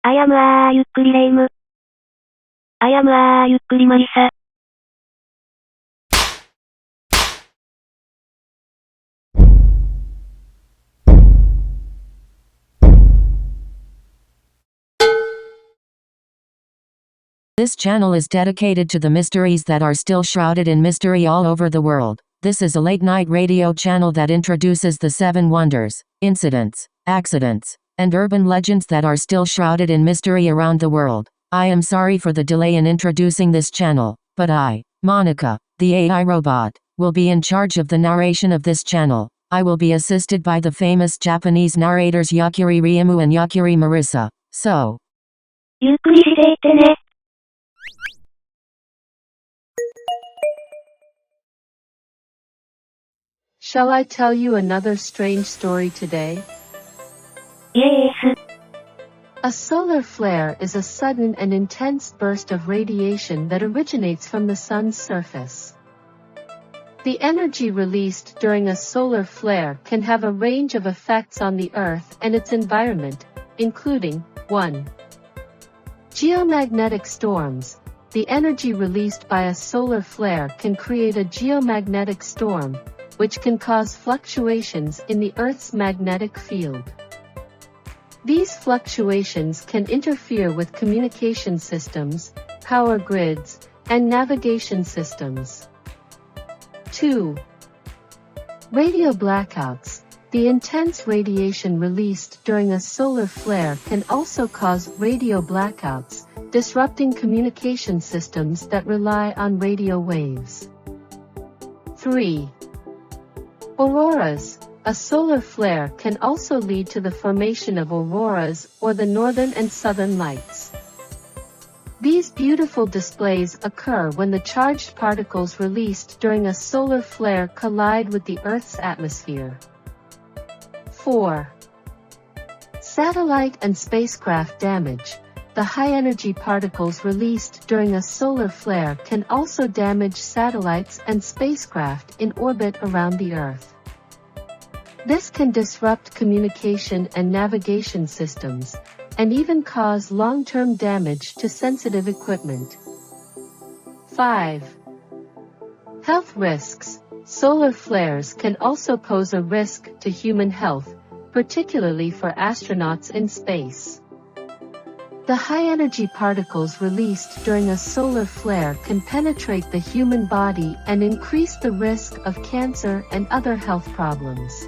I am Yukkuri REIMU. I am Yukkuri MARISA. This channel is dedicated to the mysteries that are still shrouded in mystery all over the world. This is a late-night radio channel that introduces the 7 wonders, incidents, accidents, and urban legends that are still shrouded in mystery around the world. I am sorry for the delay in introducing this channel, but I, Monica, the AI robot, will be in charge of the narration of this channel. I will be assisted by the famous Japanese narrators Yukkuri REIMU and Yukkuri MARISA. So, ゆっくりしていってね。Shall I tell you another strange story today? Yes. A solar flare is a sudden and intense burst of radiation that originates from the sun's surface. The energy released during a solar flare can have a range of effects on the Earth and its environment, including 1. Geomagnetic storms. The energy released by a solar flare can create a geomagnetic storm, which can cause fluctuations in the Earth's magnetic field. These fluctuations can interfere with communication systems, power grids, and navigation systems. 2. Radio blackouts. The intense radiation released during a solar flare can also cause radio blackouts, disrupting communication systems that rely on radio waves. 3. Auroras. A solar flare can also lead to the formation of auroras or the northern and southern lights. These beautiful displays occur when the charged particles released during a solar flare collide with the Earth's atmosphere. 4. Satellite and spacecraft damage. The high-energy particles released during a solar flare can also damage satellites and spacecraft in orbit around the Earth. This can disrupt communication and navigation systems, and even cause long-term damage to sensitive equipment. 5. Health risks. Solar flares can also pose a risk to human health, particularly for astronauts in space. The high-energy particles released during a solar flare can penetrate the human body and increase the risk of cancer and other health problems.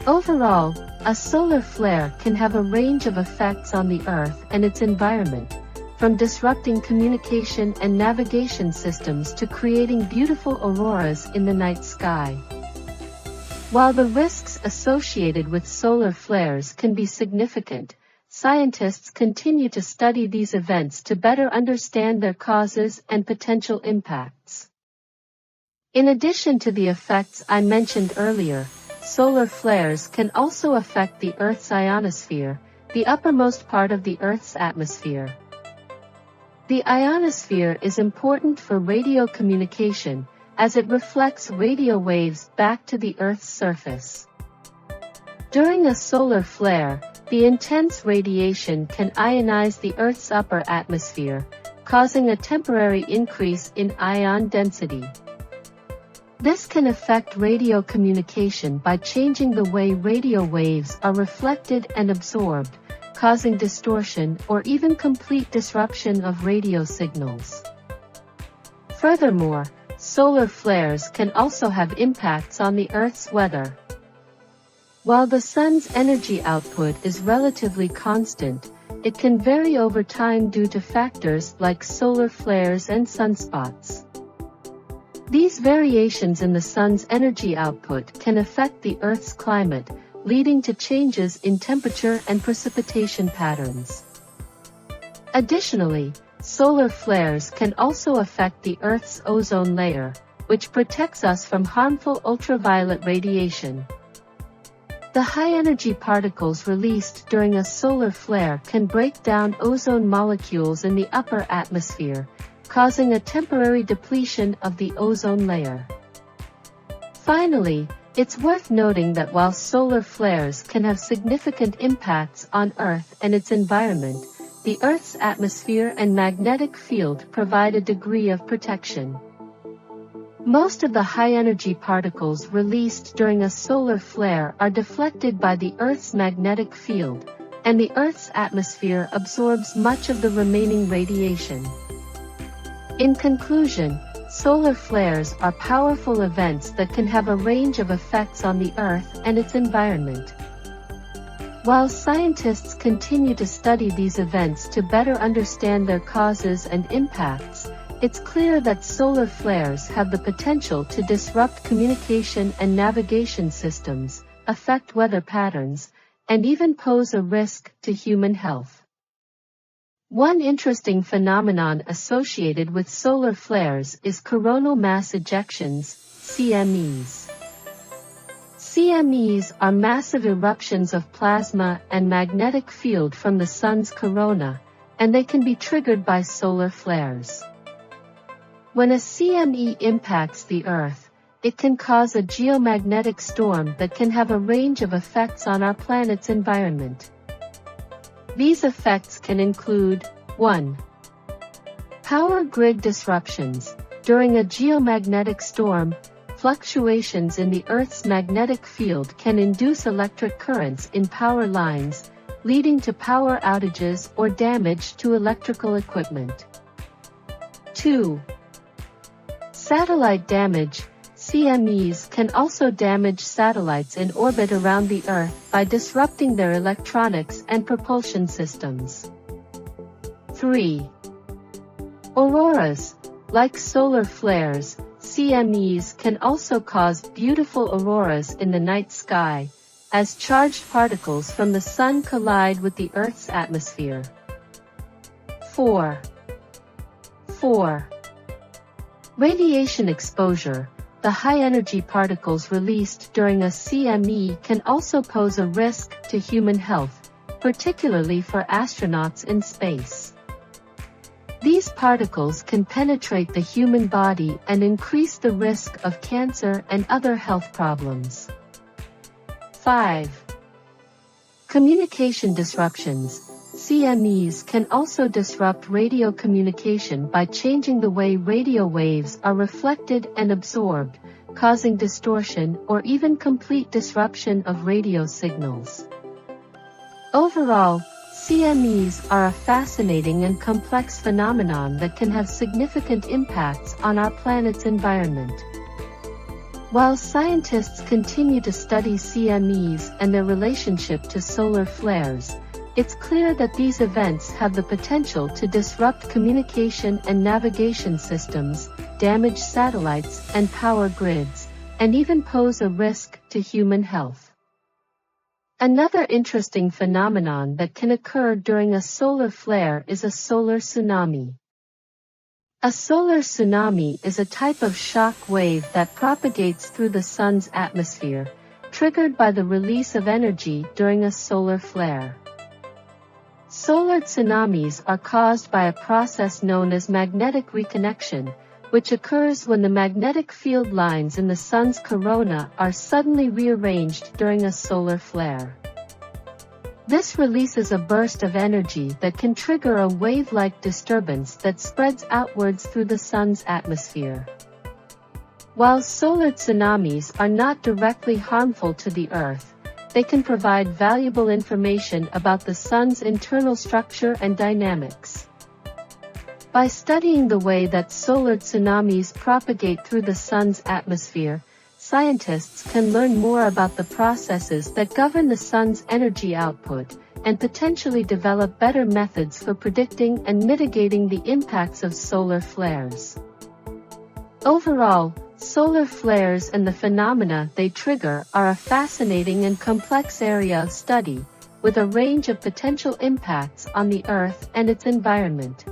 Overall, a solar flare can have a range of effects on the Earth and its environment, from disrupting communication and navigation systems to creating beautiful auroras in the night sky. While the risks associated with solar flares can be significant, scientists continue to study these events to better understand their causes and potential impacts. In addition to the effects I mentioned earlier, solar flares can also affect the Earth's ionosphere, the uppermost part of the Earth's atmosphere. The ionosphere is important for radio communication, as it reflects radio waves back to the Earth's surface. During a solar flare, the intense radiation can ionize the Earth's upper atmosphere, causing a temporary increase in ion density. This can affect radio communication by changing the way radio waves are reflected and absorbed, causing distortion or even complete disruption of radio signals. Furthermore, solar flares can also have impacts on the Earth's weather. While the sun's energy output is relatively constant, it can vary over time due to factors like solar flares and sunspots. These variations in the sun's energy output can affect the Earth's climate, leading to changes in temperature and precipitation patterns. Additionally, solar flares can also affect the Earth's ozone layer, which protects us from harmful ultraviolet radiation. The high-energy particles released during a solar flare can break down ozone molecules in the upper atmosphere, causing a temporary depletion of the ozone layer. Finally, It's worth noting that while solar flares can have significant impacts on Earth and its environment, the Earth's atmosphere and magnetic field provide a degree of protection. Most of the high-energy particles released during a solar flare are deflected by the Earth's magnetic field, and the Earth's atmosphere absorbs much of the remaining radiation. In conclusion, solar flares are powerful events that can have a range of effects on the Earth and its environment. While scientists continue to study these events to better understand their causes and impacts, it's clear that solar flares have the potential to disrupt communication and navigation systems, affect weather patterns, and even pose a risk to human health. One interesting phenomenon associated with solar flares is coronal mass ejections, CMEs. CMEs are massive eruptions of plasma and magnetic field from the sun's corona, and they can be triggered by solar flares. When a CME impacts the Earth, it can cause a geomagnetic storm that can have a range of effects on our planet's environment. These effects can include 1. Power grid disruptions. During a geomagnetic storm, fluctuations in the Earth's magnetic field can induce electric currents in power lines, leading to power outages or damage to electrical equipment. 2. Satellite damage. CMEs can also damage satellites in orbit around the Earth by disrupting their electronics and propulsion systems. 3. Auroras. Like solar flares, CMEs can also cause beautiful auroras in the night sky, as charged particles from the sun collide with the Earth's atmosphere. 4. Radiation exposure. The high-energy particles released during a CME can also pose a risk to human health, particularly for astronauts in space. These particles can penetrate the human body and increase the risk of cancer and other health problems. 5. Communication disruptions. CMEs can also disrupt radio communication by changing the way radio waves are reflected and absorbed, causing distortion or even complete disruption of radio signals. Overall, CMEs are a fascinating and complex phenomenon that can have significant impacts on our planet's environment. While scientists continue to study CMEs and their relationship to solar flares, it's clear that these events have the potential to disrupt communication and navigation systems, damage satellites and power grids, and even pose a risk to human health. Another interesting phenomenon that can occur during a solar flare is a solar tsunami. A solar tsunami is a type of shock wave that propagates through the sun's atmosphere, triggered by the release of energy during a solar flare. Solar tsunamis are caused by a process known as magnetic reconnection, which occurs when the magnetic field lines in the sun's corona are suddenly rearranged during a solar flare. This releases a burst of energy that can trigger a wave-like disturbance that spreads outwards through the sun's atmosphere. While solar tsunamis are not directly harmful to the Earth, they can provide valuable information about the sun's internal structure and dynamics. By studying the way that solar tsunamis propagate through the sun's atmosphere, scientists can learn more about the processes that govern the sun's energy output, and potentially develop better methods for predicting and mitigating the impacts of solar flares. Overall, solar flares and the phenomena they trigger are a fascinating and complex area of study, with a range of potential impacts on the Earth and its environment.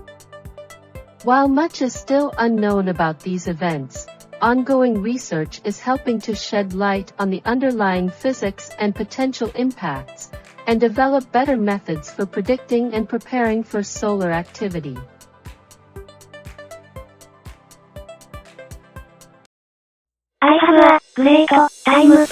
While much is still unknown about these events, ongoing research is helping to shed light on the underlying physics and potential impacts, and develop better methods for predicting and preparing for solar activity. I have a great time.